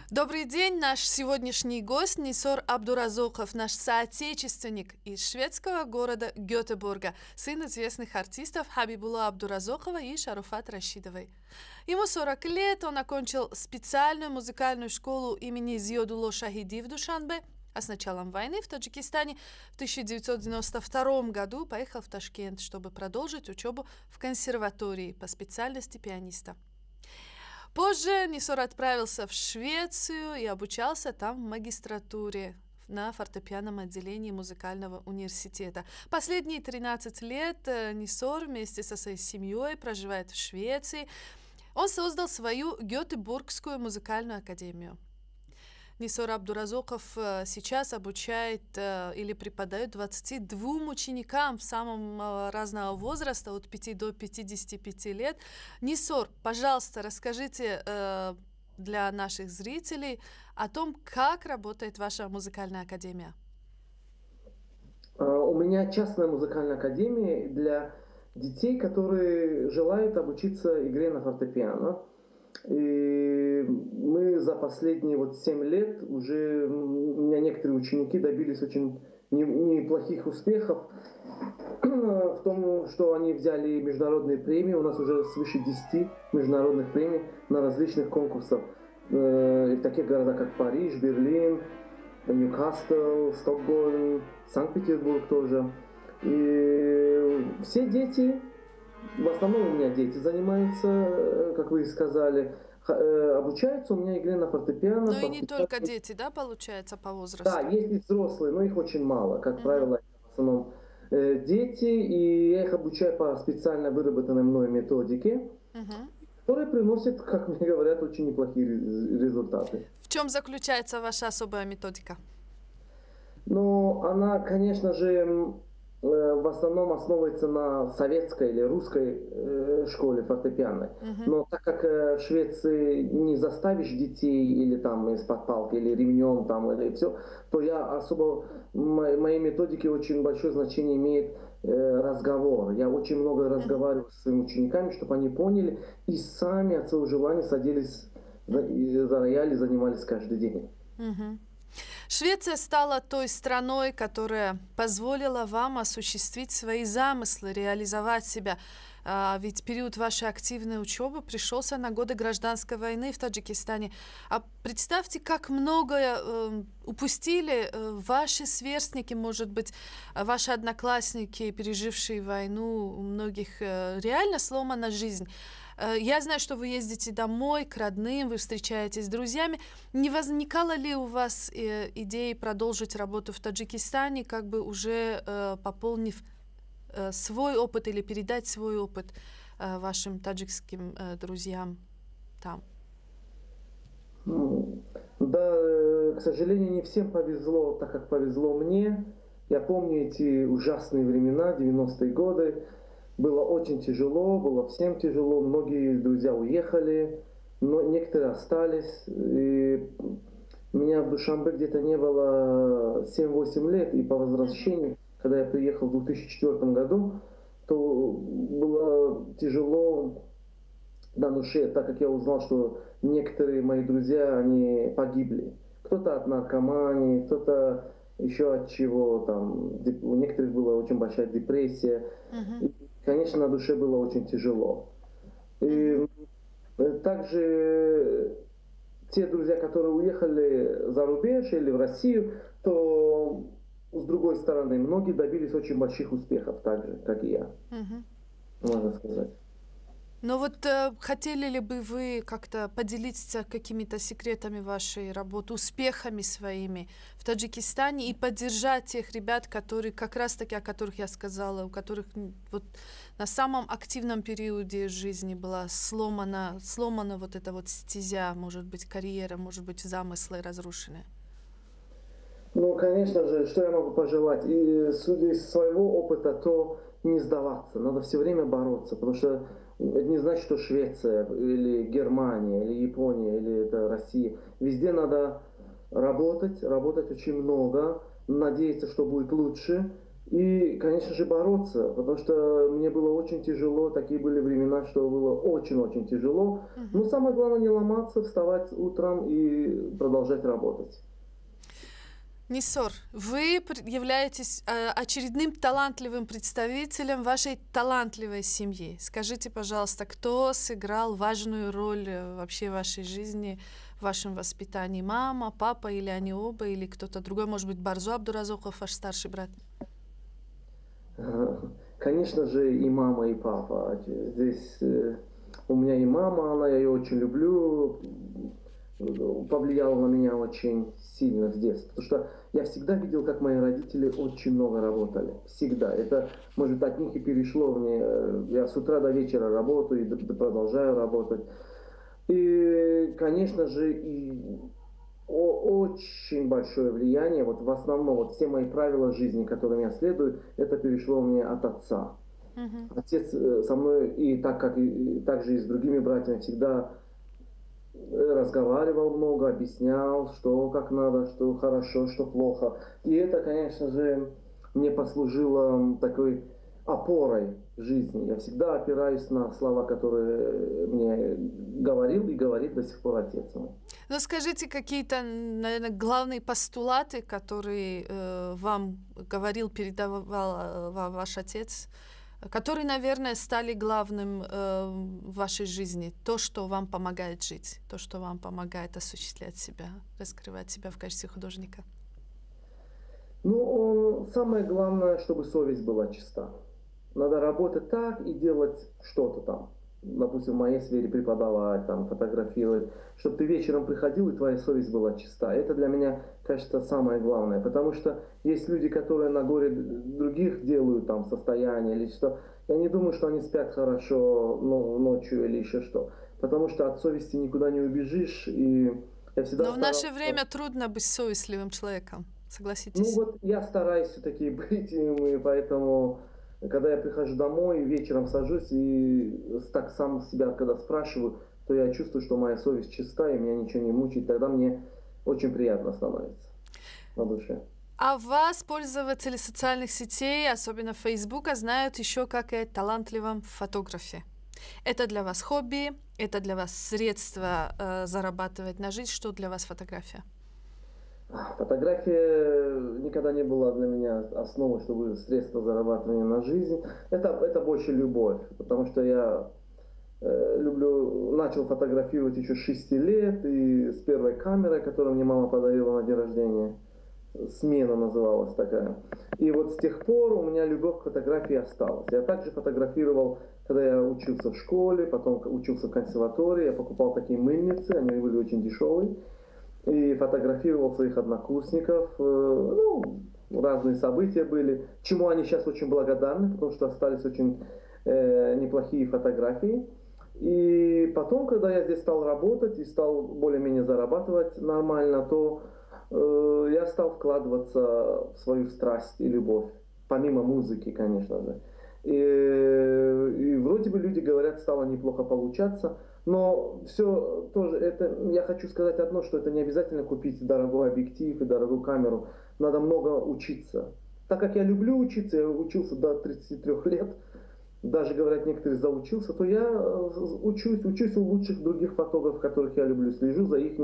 Добрый день, наш сегодняшний гость Нисор Абдуразоков, наш соотечественник из шведского города Гетеборга, сын известных артистов Хабибула Абдуразокова и Шаруфат Рашидовой. Ему 40 лет, он окончил специальную музыкальную школу имени Зиодуло Шахиди в Душанбе, а с началом войны в Таджикистане в 1992 году поехал в Ташкент, чтобы продолжить учебу в консерватории по специальности пианиста. Позже Нисор отправился в Швецию и обучался там в магистратуре на фортепианном отделении музыкального университета. Последние 13 лет Нисор вместе со своей семьей проживает в Швеции. Он создал свою Гетеборгскую музыкальную академию. Нисор Абдуразоков сейчас обучает или преподает 22 ученикам в самом разного возраста, от 5 до 55 лет. Нисор, пожалуйста, расскажите для наших зрителей о том, как работает ваша музыкальная академия. У меня частная музыкальная академия для детей, которые желают обучиться игре на фортепиано. И мы за последние 7 лет уже, у меня некоторые ученики добились очень неплохих успехов в том, что они взяли международные премии. У нас уже свыше 10 международных премий на различных конкурсах. В таких городах, как Париж, Берлин, Ньюкасл, Стокгольм, Санкт-Петербург тоже. И все дети, в основном у меня дети занимаются, как вы и сказали, обучаются у меня игре на фортепиано. Ну и не только дети, да, получается, по возрасту? Да, есть и взрослые, но их очень мало. Как правило, в основном дети, и я их обучаю по специально выработанной мной методике, которые приносят, как мне говорят, очень неплохие результаты. В чем заключается ваша особая методика? Ну, она, конечно же, в основном основывается на советской или русской школе фортепиано. Но так как в Швеции не заставишь детей или там из-под палки, или ремнем там, или все, то я особо, моей методике очень большое значение имеет разговор. Я очень много разговариваю с своими учениками, чтобы они поняли и сами от своего желания садились за рояль и занимались каждый день. Швеция стала той страной, которая позволила вам осуществить свои замыслы, реализовать себя. Ведь период вашей активной учебы пришелся на годы гражданской войны в Таджикистане. А представьте, как многое упустили ваши сверстники, может быть, ваши одноклассники, пережившие войну, у многих реально сломана жизнь. Я знаю, что вы ездите домой к родным, вы встречаетесь с друзьями. Не возникало ли у вас идеи продолжить работу в Таджикистане, как бы уже пополнив свой опыт или передать свой опыт вашим таджикским друзьям там? Да, к сожалению, не всем повезло, так как повезло мне. Я помню эти ужасные времена, 90-е годы. Было очень тяжело, было всем тяжело, многие друзья уехали, но некоторые остались. И меня в Душанбе где-то не было 7-8 лет, и по возвращению, когда я приехал в 2004 году, то было тяжело на душе, так как я узнал, что некоторые мои друзья, они погибли. Кто-то от наркомании, кто-то еще от чего, там, у некоторых была очень большая депрессия. Конечно, на душе было очень тяжело. И также те друзья, которые уехали за рубеж или в Россию, то с другой стороны, многие добились очень больших успехов, так же, как и я, можно сказать. Но вот хотели ли бы вы как-то поделиться какими-то секретами вашей работы, успехами своими в Таджикистане и поддержать тех ребят, которые как раз-таки, о которых я сказала, у которых вот на самом активном периоде жизни была сломана вот эта вот стезя, может быть, карьера, может быть, замыслы разрушены? Ну, конечно же, что я могу пожелать? И судя из своего опыта, то не сдаваться, надо все время бороться, потому что это не значит, что Швеция или Германия, или Япония, или это Россия. Везде надо работать очень много, надеяться, что будет лучше. И, конечно же, бороться, потому что мне было очень тяжело, такие были времена, что было очень-очень тяжело. Но Мгм. самое главное не ломаться, вставать утром и продолжать работать. Нисор, вы являетесь очередным талантливым представителем вашей талантливой семьи. Скажите, пожалуйста, кто сыграл важную роль вообще в вашей жизни, в вашем воспитании? Мама, папа или они оба, или кто-то другой? Может быть, Барзу Абдуразоков, ваш старший брат? Конечно же, и мама, и папа. Здесь у меня и мама, она, я ее очень люблю, повлияла на меня очень сильно с детства. Потому что я всегда видел, как мои родители очень много работали. Всегда. Это, может, от них и перешло мне. Я с утра до вечера работаю и продолжаю работать. И, конечно же, и очень большое влияние, вот в основном вот все мои правила жизни, которым я следую, это перешло мне от отца. Мгм. Отец со мной и так как и также и с другими братьями всегда разговаривал много, объяснял, что как надо, что хорошо, что плохо. И это, конечно же, мне послужило такой опорой в жизни. Я всегда опираюсь на слова, которые мне говорил и говорит до сих пор отец мой. Ну, скажите какие-то, наверное, главные постулаты, которые вам говорил, передавал ваш отец, которые, наверное, стали главным в вашей жизни. То, что вам помогает жить, то, что вам помогает осуществлять себя, раскрывать себя в качестве художника. Ну, самое главное, чтобы совесть была чиста. Надо работать так и делать что-то там. Допустим, в моей сфере преподавать, там, фотографировать. Чтобы ты вечером приходил, и твоя совесть была чиста. Это для меня, кажется, самое главное. Потому что есть люди, которые на горе других делают там состояние или что. Я не думаю, что они спят хорошо ночью или еще что. Потому что от совести никуда не убежишь. И я всегда Но в старался. наше время трудно быть совестливым человеком, Ну согласитесь? вот я стараюсь все-таки быть им, и поэтому, когда я прихожу домой, вечером сажусь и так сам себя, когда спрашиваю, то я чувствую, что моя совесть чиста, и меня ничего не мучает, тогда мне очень приятно становится на душе. А вас пользователи социальных сетей, особенно Фейсбука, знают еще как и талантливом фотографе. Это для вас хобби, это для вас средство зарабатывать на жизнь. Что для вас фотография? Фотография никогда не была для меня основой, чтобы средство зарабатывания на жизнь. Это больше любовь, потому что я начал фотографировать еще с 6 лет, и с первой камерой, которую мне мама подарила на день рождения. Смена называлась такая. И вот с тех пор у меня любовь к фотографии осталась. Я также фотографировал, когда я учился в школе, потом учился в консерватории, я покупал такие мыльницы, они были очень дешевые, и фотографировал своих однокурсников. Ну, разные события были, чему они сейчас очень благодарны, потому что остались очень неплохие фотографии. И потом, когда я здесь стал работать и стал более-менее зарабатывать нормально, то я стал вкладываться в свою страсть и любовь, помимо музыки, конечно же. И вроде бы люди говорят, стало неплохо получаться, но все тоже это, я хочу сказать одно, что это не обязательно купить дорогой объектив и дорогую камеру, надо много учиться. Так как я люблю учиться, я учился до 33 лет, даже, говорят, некоторые заучился, то я учусь у лучших других фотографов, которых я люблю, слежу за их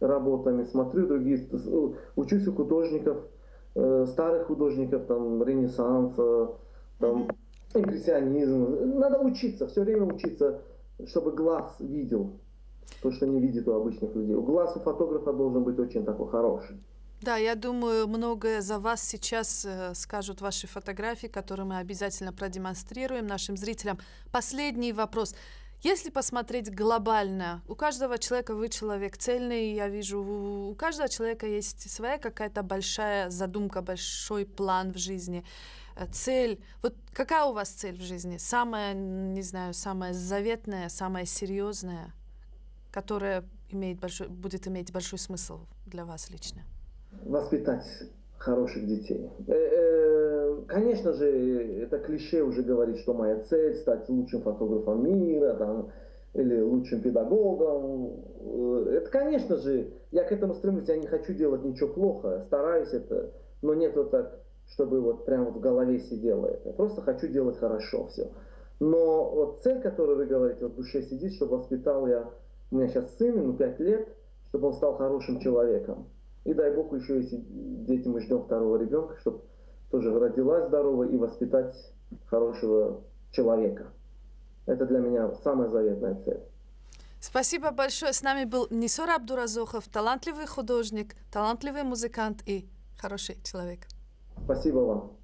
работами, смотрю другие, учусь у художников, старых художников, там, Ренессанса, там, Мгм. импрессионизм. Надо учиться, все время учиться, чтобы глаз видел то, что не видит у обычных людей. Глаз у фотографа должен быть очень такой хороший. Да, я думаю, многое за вас сейчас скажут ваши фотографии, которые мы обязательно продемонстрируем нашим зрителям. Последний вопрос. Если посмотреть глобально, у каждого человека, вы человек цельный, я вижу, у каждого человека есть своя какая-то большая задумка, большой план в жизни, цель. Вот какая у вас цель в жизни? Самая, не знаю, самая заветная, самая серьезная, которая будет иметь большой смысл для вас лично? Воспитать хороших детей. Конечно же, это клише уже говорит, что моя цель стать лучшим фотографом мира там, или лучшим педагогом. Это, конечно же, я к этому стремлюсь, я не хочу делать ничего плохо, стараюсь это, но нет вот так, чтобы вот прямо в голове сидело это. Я просто хочу делать хорошо все. Но вот цель, которую вы говорите, вот в душе сидит, чтобы воспитал я, у меня сейчас сын, ему 5 лет, чтобы он стал хорошим человеком. И дай Бог еще, если дети мы ждем второго ребенка, чтобы тоже родилась здоровой и воспитать хорошего человека. Это для меня самая заветная цель. Спасибо большое. С нами был Нисор Абдуразоков, талантливый художник, талантливый музыкант и хороший человек. Спасибо вам.